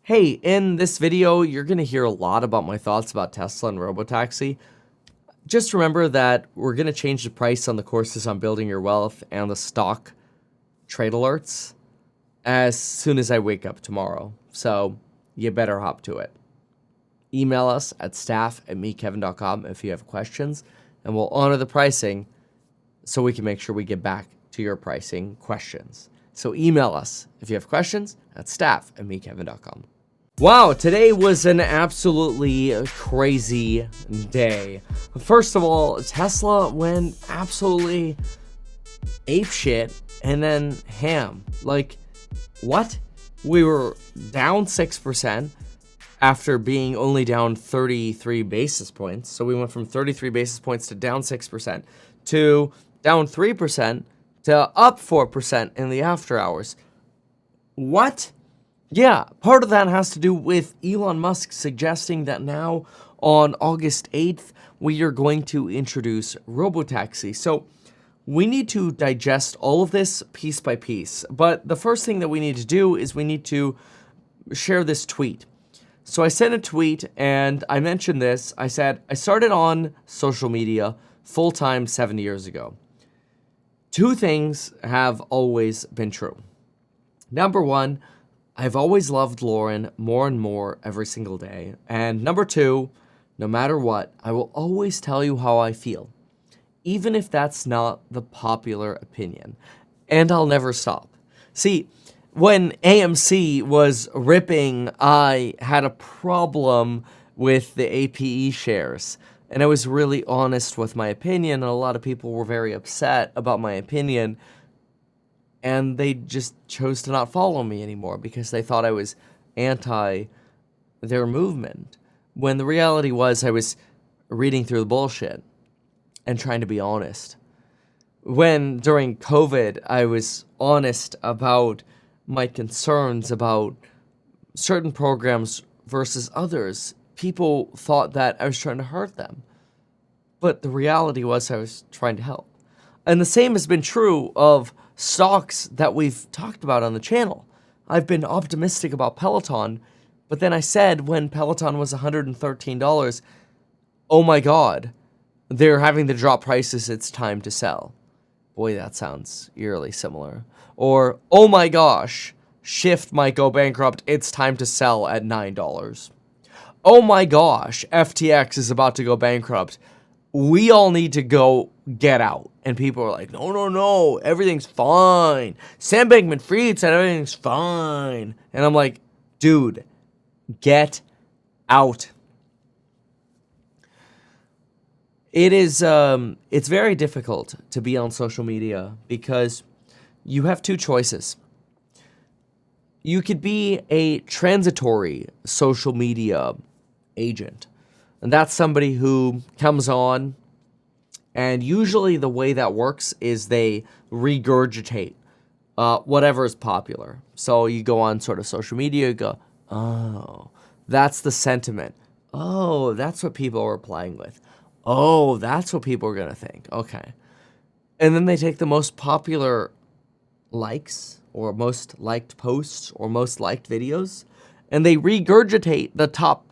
Hey, in this video, you're going to hear a lot about my thoughts about Tesla and Robotaxi. Just remember that we're going to change the price on the courses on building your wealth and the stock trade alerts as soon as I wake up tomorrow. So you better hop to it. Email us at staff@mekevin.com if you have questions, and we'll honor the pricing so we can make sure we get back to your pricing questions. So email us if you have questions at staff@mekevin.com. Wow, today was an absolutely crazy day. First of all, Tesla went absolutely apeshit and then ham. Like, what? We were down 6% after being only down 33 basis points. So we went from 33 basis points to down 6% to down 3% to up 4% in the after hours. What? Yeah, part of that has to do with Elon Musk suggesting that now on August 8th, we are going to introduce Robotaxi. So we need to digest all of this piece by piece. But the first thing that we need to do is we need to share this tweet. So I sent a tweet and I mentioned this. I said, I started on social media full-time 7 years ago. Two things have always been true. Number one, I've always loved Lauren more and more every single day. And number two, no matter what, I will always tell you how I feel, even if that's not the popular opinion. And I'll never stop. See, when AMC was ripping, I had a problem with the APE shares. And I was really honest with my opinion, and a lot of people were very upset about my opinion. And they just chose to not follow me anymore because they thought I was anti their movement. When the reality was I was reading through the bullshit and trying to be honest. When during COVID I was honest about my concerns about certain programs versus others, people thought that I was trying to hurt them. But the reality was I was trying to help. And the same has been true of stocks that we've talked about on the channel. I've been optimistic about Peloton, but then I said when Peloton was $113, oh my God, they're having to drop prices, it's time to sell. Boy, that sounds eerily similar. Or, oh my gosh, Shift might go bankrupt, it's time to sell at $9. Oh my gosh, FTX is about to go bankrupt. We all need to go get out. And people are like, no, everything's fine. Sam Bankman-Fried said everything's fine. And I'm like, dude, get out. It's very difficult to be on social media because you have two choices. You could be a transitory social media agent. And that's somebody who comes on, and usually the way that works is they regurgitate whatever is popular. So you go on sort of social media, you go, oh, that's the sentiment. Oh, that's what people are replying with. Oh, that's what people are going to think. Okay. And then they take the most popular likes or most liked posts or most liked videos, and they regurgitate the top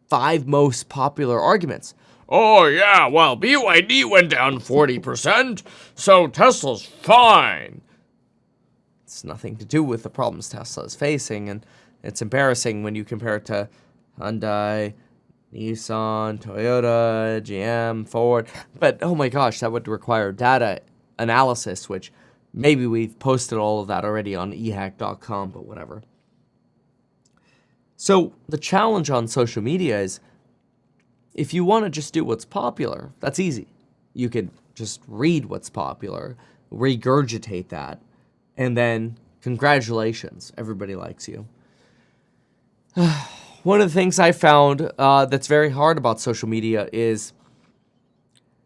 5 most popular arguments. Oh yeah, well, BYD went down 40%, so Tesla's fine. It's nothing to do with the problems Tesla is facing, and it's embarrassing when you compare it to Hyundai, Nissan, Toyota, GM, Ford. But oh my gosh, that would require data analysis, which maybe we've posted all of that already on ehack.com, but whatever. So the challenge on social media is if you want to just do what's popular, that's easy. You could just read what's popular, regurgitate that, and then congratulations, everybody likes you. One of the things I found that's very hard about social media is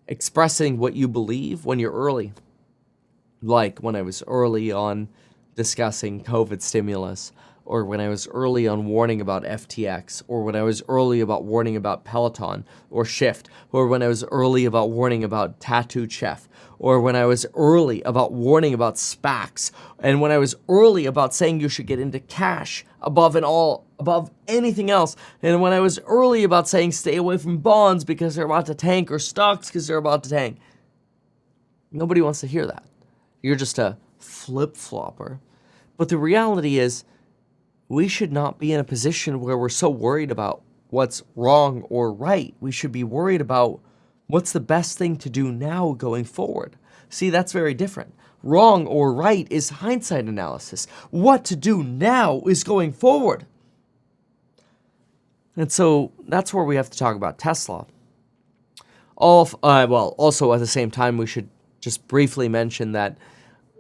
expressing what you believe when you're early. Like when I was early on discussing COVID stimulus, or when I was early on warning about FTX, or when I was early about warning about Peloton or Shift, or when I was early about warning about Tattooed Chef, or when I was early about warning about SPACs, and when I was early about saying you should get into cash above anything else, and when I was early about saying stay away from bonds because they're about to tank, or stocks because they're about to tank. Nobody wants to hear that. You're just a flip-flopper. But the reality is, we should not be in a position where we're so worried about what's wrong or right. We should be worried about what's the best thing to do now going forward. See, that's very different. Wrong or right is hindsight analysis. What to do now is going forward. And so that's where we have to talk about Tesla. Also at the same time, we should just briefly mention that,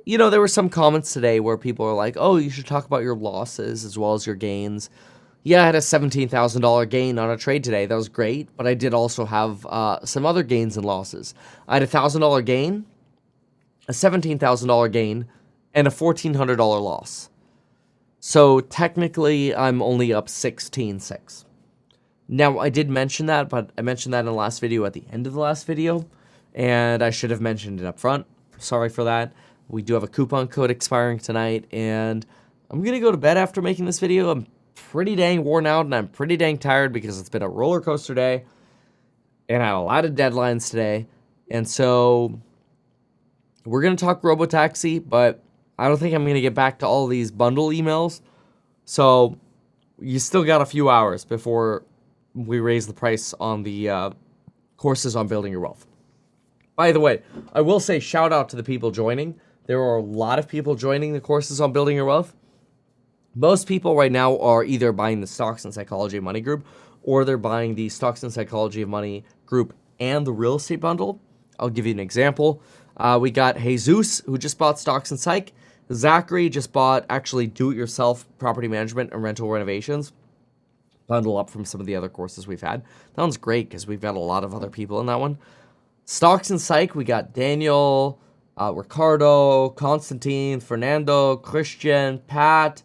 there were some comments today where people are like, oh, you should talk about your losses as well as your gains. Yeah, I had a $17,000 gain on a trade today. That was great, but I did also have some other gains and losses. I had a $1,000 gain, a $17,000 gain, and a $1,400 loss. So technically, I'm only up 16.6. Now, I did mention that, but I mentioned that in the last video at the end of the last video, and I should have mentioned it up front. Sorry for that. We do have a coupon code expiring tonight, and I'm going to go to bed after making this video. I'm pretty dang worn out, and I'm pretty dang tired because it's been a roller coaster day, and I have a lot of deadlines today. And so we're going to talk Robotaxi, but I don't think I'm going to get back to all these bundle emails. So you still got a few hours before we raise the price on the courses on building your wealth. By the way, I will say shout out to the people joining. There are a lot of people joining the courses on building your wealth. Most people right now are either buying the Stocks and Psychology of Money group, or they're buying the Stocks and Psychology of Money group and the real estate bundle. I'll give you an example. We got Jesus, who just bought Stocks and Psych. Zachary just bought actually do-it-yourself property management and rental renovations. Bundle up from some of the other courses we've had. That one's great because we've got a lot of other people in that one. Stocks and Psych, we got Daniel, Ricardo, Constantine, Fernando, Christian, Pat,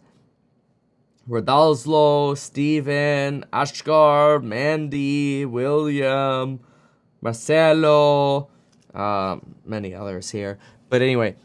Rodalzlo, Steven, Ashgar, Mandy, William, Marcelo, many others here. But anyway,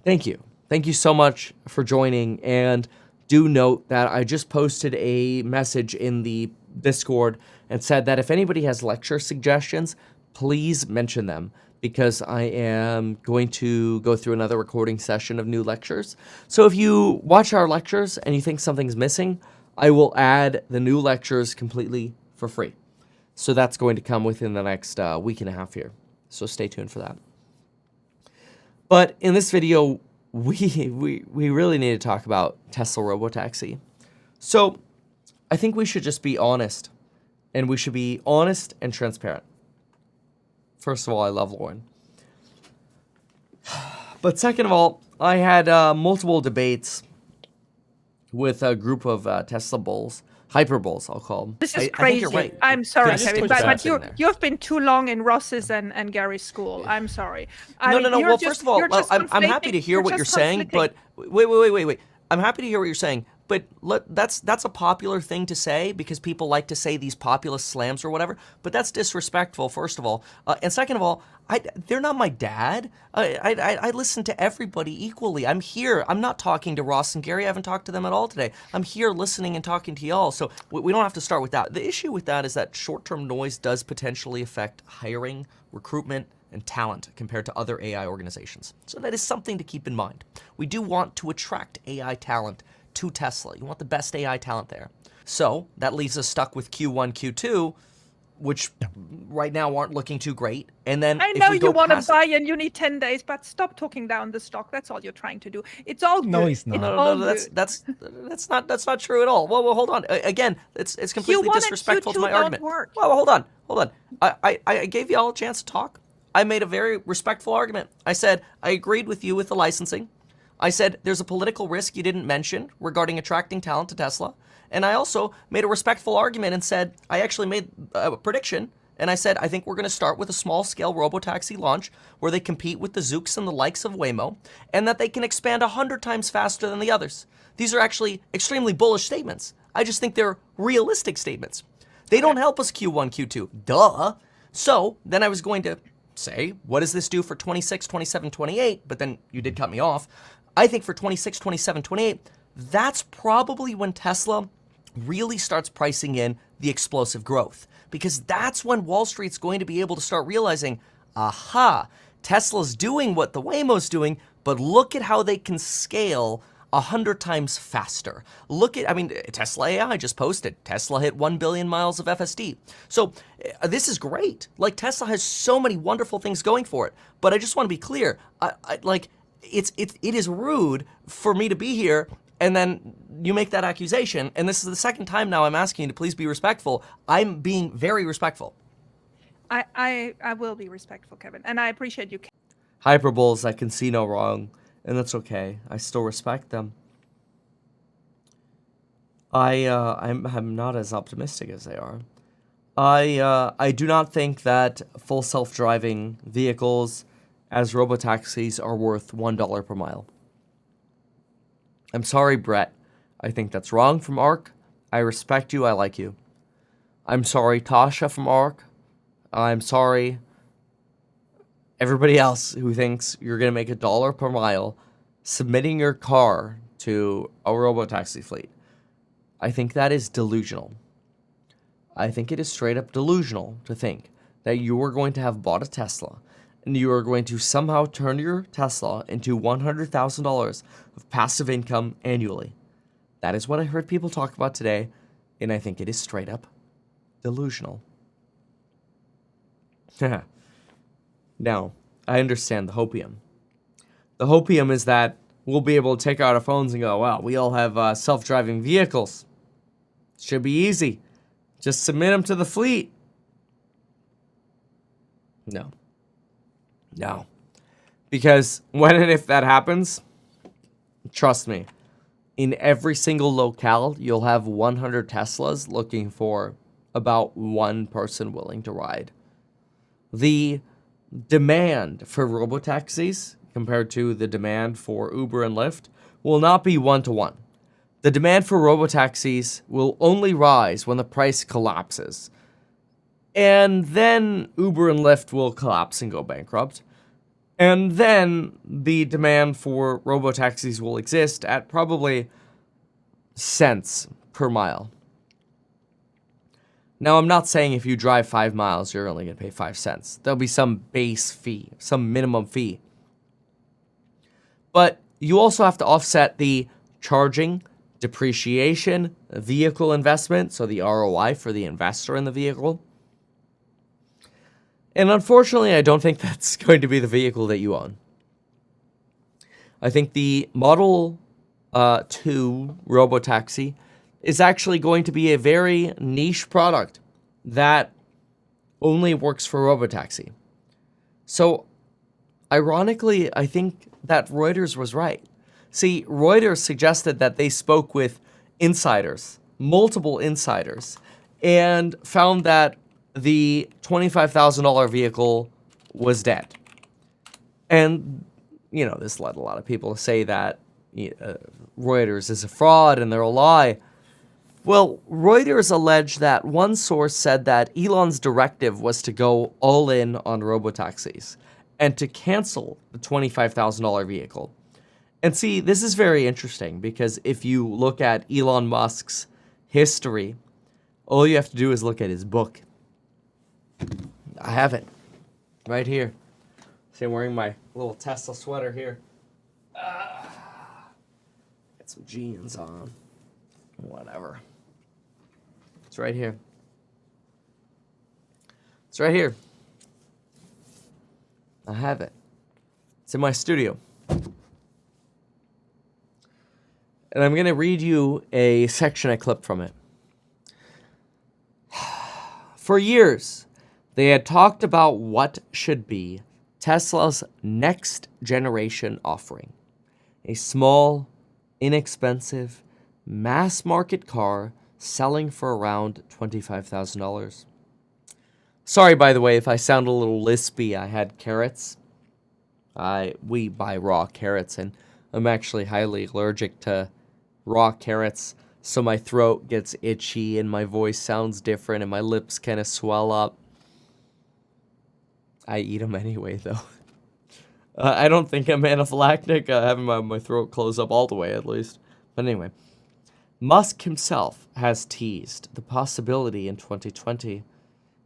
thank you. Thank you so much for joining. And do note that I just posted a message in the Discord and said that if anybody has lecture suggestions, please mention them, because I am going to go through another recording session of new lectures. So if you watch our lectures and you think something's missing, I will add the new lectures completely for free. So that's going to come within the next week and a half here. So stay tuned for that. But in this video, we really need to talk about Tesla Robotaxi. So I think we should just be honest, and we should be honest and transparent. First of all, I love Lauren. But second of all, I had multiple debates with a group of Tesla bulls, hyper bulls, I'll call them. This is crazy. I think you're right. I'm sorry, Kevin, but you've been too long in Ross's and Gary's school. I'm sorry. No. Well, first of all, I'm happy to hear what you're saying, but wait. I'm happy to hear what you're saying, but that's a popular thing to say because people like to say these populist slams or whatever, but that's disrespectful, first of all. And second of all, they're not my dad. I listen to everybody equally. I'm here. I'm not talking to Ross and Gary. I haven't talked to them at all today. I'm here listening and talking to y'all, so we don't have to start with that. The issue with that is that short-term noise does potentially affect hiring, recruitment, and talent compared to other AI organizations. So that is something to keep in mind. We do want to attract AI talent to Tesla. You want the best AI talent there. So that leaves us stuck with Q1, Q2, which right now aren't looking too great. And then I know you want to buy and you need 10 days, but stop talking down the stock. That's all you're trying to do. It's all good. No, it's not. No, that's not true at all. Well, hold on. Again, it's completely disrespectful to my argument. Well, hold on. I gave you all a chance to talk. I made a very respectful argument. I said I agreed with you with the licensing. I said there's a political risk you didn't mention regarding attracting talent to Tesla. And I also made a respectful argument and said I actually made a prediction And I said, I think we're going to start with a small-scale robotaxi launch where they compete with the Zooks and the likes of Waymo, and that they can expand 100 times faster than the others. These are actually extremely bullish statements. I just think they're realistic statements. They don't help us Q1, Q2. Duh. So then I was going to say, what does this do for 26, 27, 28? But then you did cut me off. I think for 26, 27, 28, that's probably when Tesla really starts pricing in the explosive growth, because that's when Wall Street's going to be able to start realizing, aha, Tesla's doing what the Waymo's doing, but look at how they can scale 100 times faster. Look at, Tesla AI just posted, Tesla hit 1 billion miles of FSD. So this is great. Like, Tesla has so many wonderful things going for it, but I just want to be clear. It is rude for me to be here and then you make that accusation, and this is the second time now I'm asking you to please be respectful. I'm being very respectful. I will be respectful, Kevin, and I appreciate you. Hyperboles, I can see no wrong, and that's okay. I still respect them. I'm not as optimistic as they are. I do not think that full self-driving vehicles as robotaxis are worth $1 per mile. I'm sorry, Brett. I think that's wrong from ARK. I respect you. I like you. I'm sorry, Tasha from ARK. I'm sorry, everybody else who thinks you're going to make $1 per mile submitting your car to a robotaxi fleet. I think that is delusional. I think it is straight up delusional to think that you are going to have bought a Tesla and you are going to somehow turn your Tesla into $100,000 of passive income annually. That is what I heard people talk about today, and I think it is straight up delusional. Now, I understand the hopium. The hopium is that we'll be able to take out our phones and go, wow, we all have self-driving vehicles. Should be easy. Just submit them to the fleet. No. Because when and if that happens, trust me, in every single locale, you'll have 100 Teslas looking for about one person willing to ride. The demand for robotaxis compared to the demand for Uber and Lyft will not be one-to-one. The demand for robotaxis will only rise when the price collapses. And then Uber and Lyft will collapse and go bankrupt. And then the demand for robotaxis will exist at probably cents per mile. Now, I'm not saying if you drive 5 miles, you're only going to pay 5 cents. There'll be some base fee, some minimum fee. But you also have to offset the charging, depreciation, vehicle investment, so the ROI for the investor in the vehicle. And unfortunately, I don't think that's going to be the vehicle that you own. I think the Model 2 robotaxi is actually going to be a very niche product that only works for robotaxi. So, ironically, I think that Reuters was right. See, Reuters suggested that they spoke with insiders, multiple insiders, and found that the $25,000 vehicle was dead. And, this led a lot of people to say that Reuters is a fraud and they're a lie. Well, Reuters alleged that one source said that Elon's directive was to go all in on robotaxis and to cancel the $25,000 vehicle. And see, this is very interesting because if you look at Elon Musk's history, all you have to do is look at his book. I have it right here. See, I'm wearing my little Tesla sweater here. Got some jeans on. Whatever. It's right here. It's right here. I have it. It's in my studio. And I'm going to read you a section I clipped from it. For years, they had talked about what should be Tesla's next generation offering. A small, inexpensive, mass market car selling for around $25,000. Sorry, by the way, if I sound a little lispy. I had carrots. We buy raw carrots, and I'm actually highly allergic to raw carrots, so my throat gets itchy and my voice sounds different and my lips kind of swell up. I eat them anyway, though. I don't think I'm anaphylactic, having my throat close up all the way, at least. But anyway, Musk himself has teased the possibility in 2020,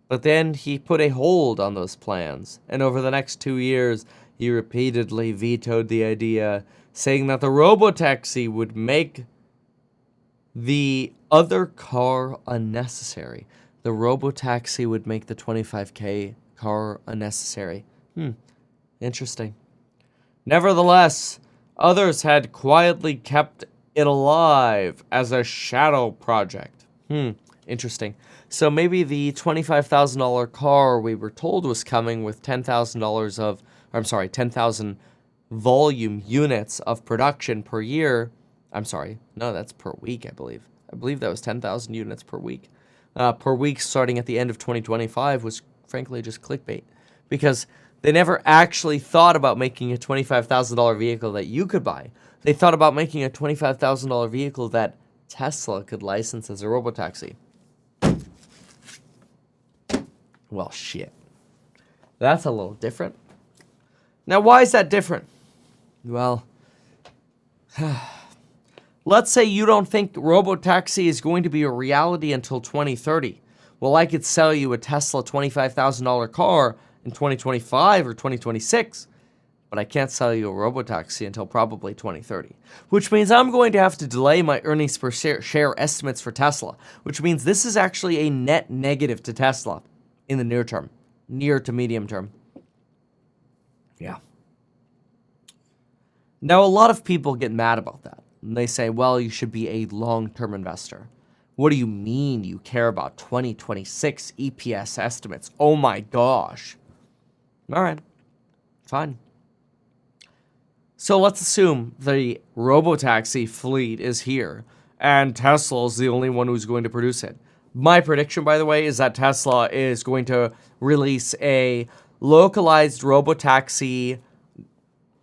but then he put a hold on those plans, and over the next 2 years, he repeatedly vetoed the idea, saying that the robotaxi would make the other car unnecessary. The robotaxi would make the 25K car unnecessary. Interesting. Nevertheless, others had quietly kept it alive as a shadow project. Interesting. So maybe the $25,000 car we were told was coming with $10,000 volume units of production per year. I'm sorry, no, that's per week, I believe. I believe that was 10,000 units per week. Per week starting at the end of 2025 was frankly just clickbait, because they never actually thought about making a $25,000 vehicle that you could buy. They thought about making a $25,000 vehicle that Tesla could license as a robotaxi. Well, shit. That's a little different. Now, why is that different? Well, let's say you don't think robotaxi is going to be a reality until 2030. Well, I could sell you a Tesla $25,000 car in 2025 or 2026, but I can't sell you a robotaxi until probably 2030, which means I'm going to have to delay my earnings per share estimates for Tesla, which means this is actually a net negative to Tesla in the near term, near to medium term. Yeah. Now, a lot of people get mad about that. And they say, well, you should be a long-term investor. What do you mean you care about 2026 EPS estimates? Oh my gosh. All right, fine. So let's assume the robotaxi fleet is here and Tesla is the only one who's going to produce it. My prediction, by the way, is that Tesla is going to release a localized robotaxi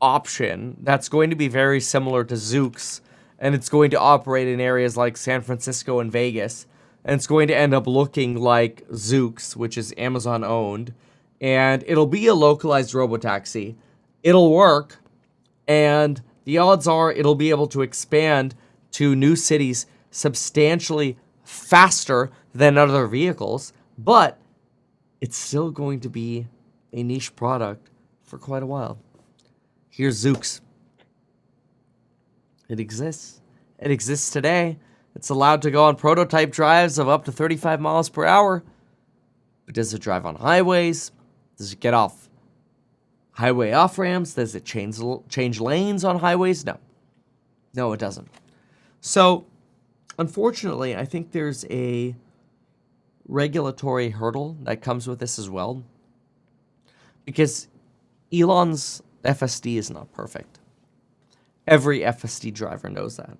option that's going to be very similar to Zoox, and it's going to operate in areas like San Francisco and Vegas, and it's going to end up looking like Zoox, which is Amazon owned, and it'll be a localized robotaxi. It'll work, and the odds are it'll be able to expand to new cities substantially faster than other vehicles, but it's still going to be a niche product for quite a while. Here's Zoox. It exists. It exists today. It's allowed to go on prototype drives of up to 35 miles per hour. But does it drive on highways? Does it get off highway off-ramps? Does it change lanes on highways? No. No, it doesn't. So, unfortunately, I think there's a regulatory hurdle that comes with this as well. Because Elon's FSD is not perfect. Every FSD driver knows that.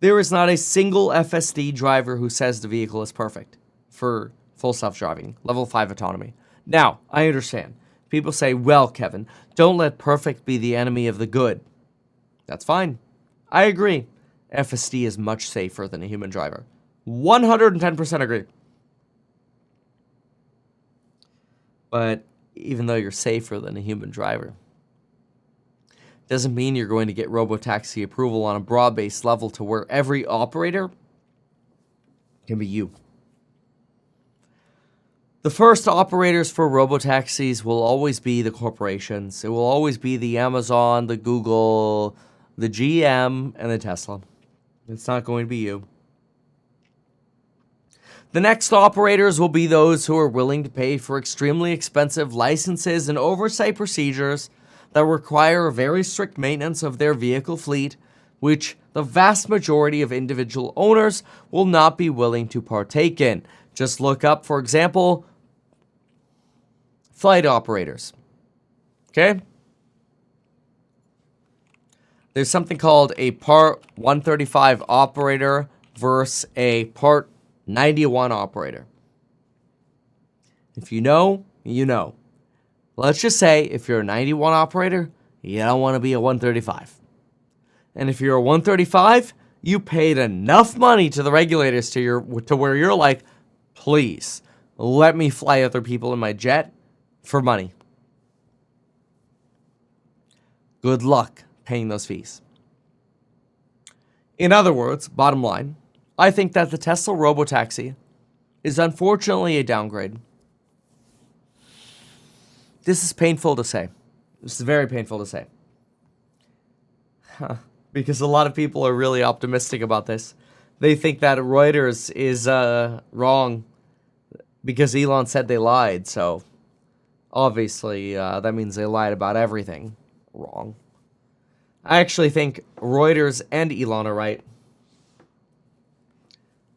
There is not a single FSD driver who says the vehicle is perfect for full self-driving, level 5 autonomy. Now, I understand. People say, well, Kevin, don't let perfect be the enemy of the good. That's fine. I agree. FSD is much safer than a human driver. 110% agree. But even though you're safer than a human driver, doesn't mean you're going to get robotaxi approval on a broad-based level to where every operator can be you. The first operators for robotaxis will always be the corporations. It will always be the Amazon, the Google, the GM, and the Tesla. It's not going to be you. The next operators will be those who are willing to pay for extremely expensive licenses and oversight procedures that require very strict maintenance of their vehicle fleet, which the vast majority of individual owners will not be willing to partake in. Just look up, for example, flight operators. Okay? There's something called a Part 135 operator versus a Part 91 operator. If you know, you know. Let's just say if you're a 91 operator, you don't want to be a 135. And if you're a 135, you paid enough money to the regulators to where you're like, please, let me fly other people in my jet for money. Good luck paying those fees. In other words, bottom line, I think that the Tesla Robotaxi is unfortunately a downgrade. This is painful to say. This is very painful to say. Because a lot of people are really optimistic about this. They think that Reuters is wrong because Elon said they lied. So obviously that means they lied about everything wrong. I actually think Reuters and Elon are right.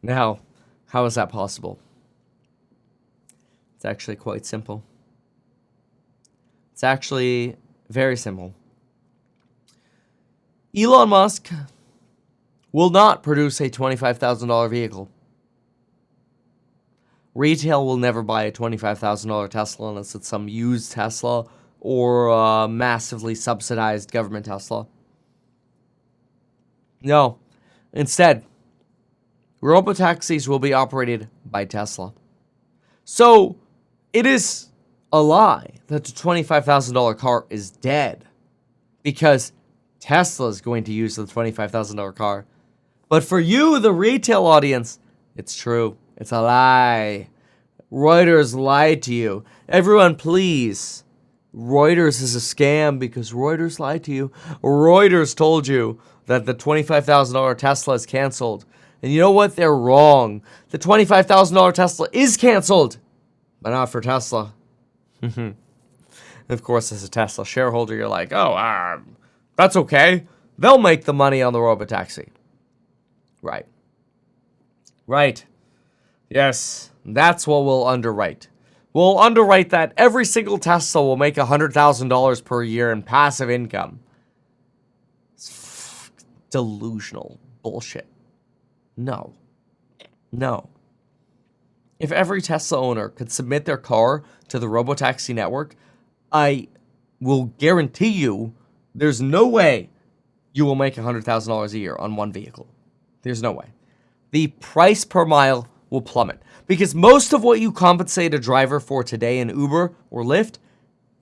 Now, how is that possible? It's actually quite simple. It's actually very simple. Elon Musk will not produce a $25,000 vehicle. Retail will never buy a $25,000 Tesla unless it's some used Tesla or a massively subsidized government Tesla. No. Instead, robotaxis will be operated by Tesla. So, it is a lie that the $25,000 car is dead because Tesla is going to use the $25,000 car. But for you, the retail audience, it's true. It's a lie. Reuters lied to you. Everyone, please. Reuters is a scam because Reuters lied to you. Reuters told you that the $25,000 Tesla is canceled. And you know what? They're wrong. The $25,000 Tesla is canceled, but not for Tesla. Of course, as a Tesla shareholder, you're like, oh, that's okay. They'll make the money on the robotaxi. Right. Right. Yes, that's what we'll underwrite. We'll underwrite that every single Tesla will make $100,000 per year in passive income. It's delusional bullshit. No. No. If every Tesla owner could submit their car to the robotaxi network, I will guarantee you there's no way you will make $100,000 a year on one vehicle. There's no way. The price per mile will plummet because most of what you compensate a driver for today in Uber or Lyft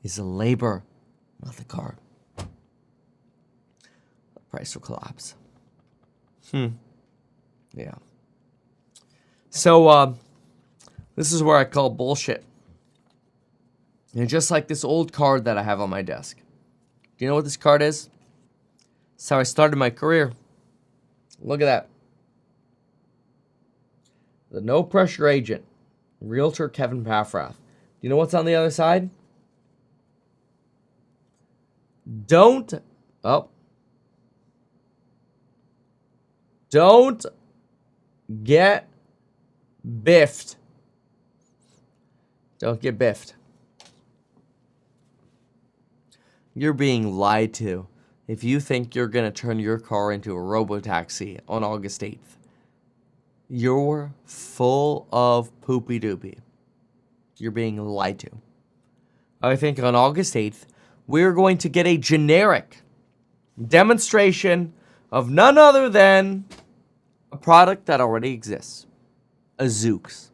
is labor, not the car. The price will collapse. Yeah. So, this is where I call bullshit. And just like this old card that I have on my desk. Do you know what this card is? It's how I started my career. Look at that. The no pressure agent, realtor Kevin Paffrath. Do you know what's on the other side? Don't get biffed. Don't get biffed. You're being lied to if you think you're going to turn your car into a robotaxi on August 8th. You're full of poopy doopy. You're being lied to. I think on August 8th, we're going to get a generic demonstration of none other than a product that already exists. A Zoox.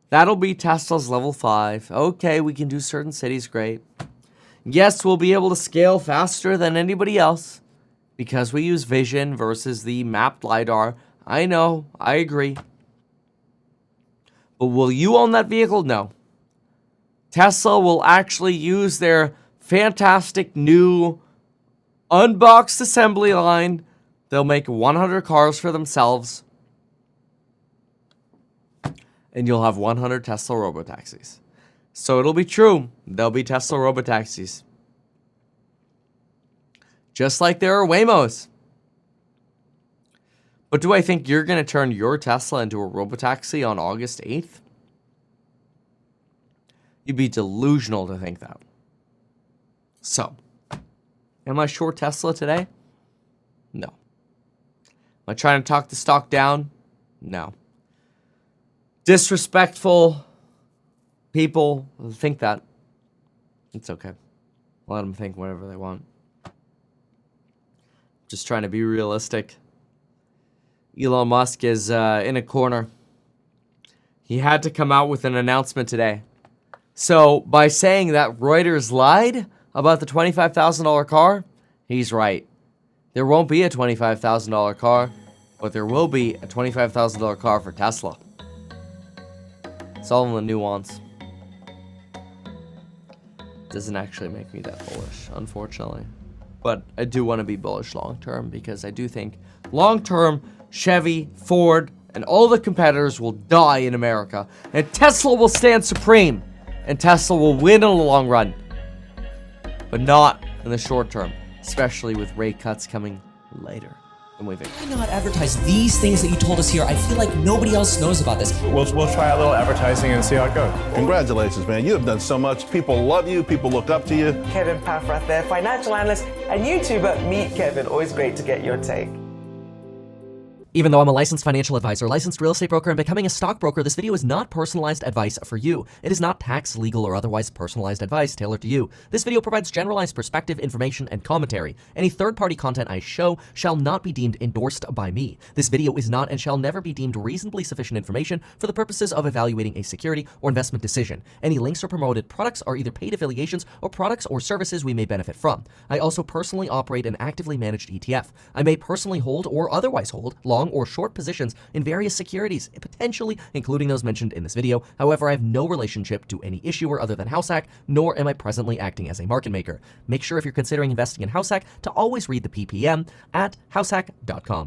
That'll be Tesla's level 5. Okay, we can do certain cities, great. Yes, we'll be able to scale faster than anybody else because we use vision versus the mapped LiDAR. I know, I agree. But will you own that vehicle? No. Tesla will actually use their fantastic new unboxed assembly line. They'll make 100 cars for themselves. And you'll have 100 Tesla robotaxis. So it'll be true. There'll be Tesla robotaxis. Just like there are Waymos. But do I think you're going to turn your Tesla into a robotaxi on August 8th? You'd be delusional to think that. So, am I short Tesla today? No. Am I trying to talk the stock down? No. Disrespectful people think that. It's okay. Let them think whatever they want. Just trying to be realistic. Elon Musk is in a corner. He had to come out with an announcement today. So by saying that Reuters lied about the $25,000 car, he's right. There won't be a $25,000 car, but there will be a $25,000 car for Tesla. It's all in the nuance. Doesn't actually make me that bullish, unfortunately. But I do want to be bullish long term because I do think long term Chevy, Ford, and all the competitors will die in America, and Tesla will stand supreme, and Tesla will win in the long run, but not in the short term, especially with rate cuts coming later. Why not advertise these things that you told us here? I feel like nobody else knows about this. We'll try a little advertising and see how it goes. Congratulations, man. You have done so much. People love you. People look up to you. Kevin Paffrath there, financial analyst and YouTuber. Meet Kevin. Always great to get your take. Even though I'm a licensed financial advisor, licensed real estate broker, and becoming a stockbroker, this video is not personalized advice for you. It is not tax, legal, or otherwise personalized advice tailored to you. This video provides generalized perspective, information, and commentary. Any third-party content I show shall not be deemed endorsed by me. This video is not and shall never be deemed reasonably sufficient information for the purposes of evaluating a security or investment decision. Any links or promoted products are either paid affiliations or products or services we may benefit from. I also personally operate an actively managed ETF. I may personally hold or otherwise hold long or short positions in various securities, potentially including those mentioned in this video. However, I have no relationship to any issuer other than HouseHack, nor am I presently acting as a market maker. Make sure if you're considering investing in HouseHack to always read the PPM at househack.com.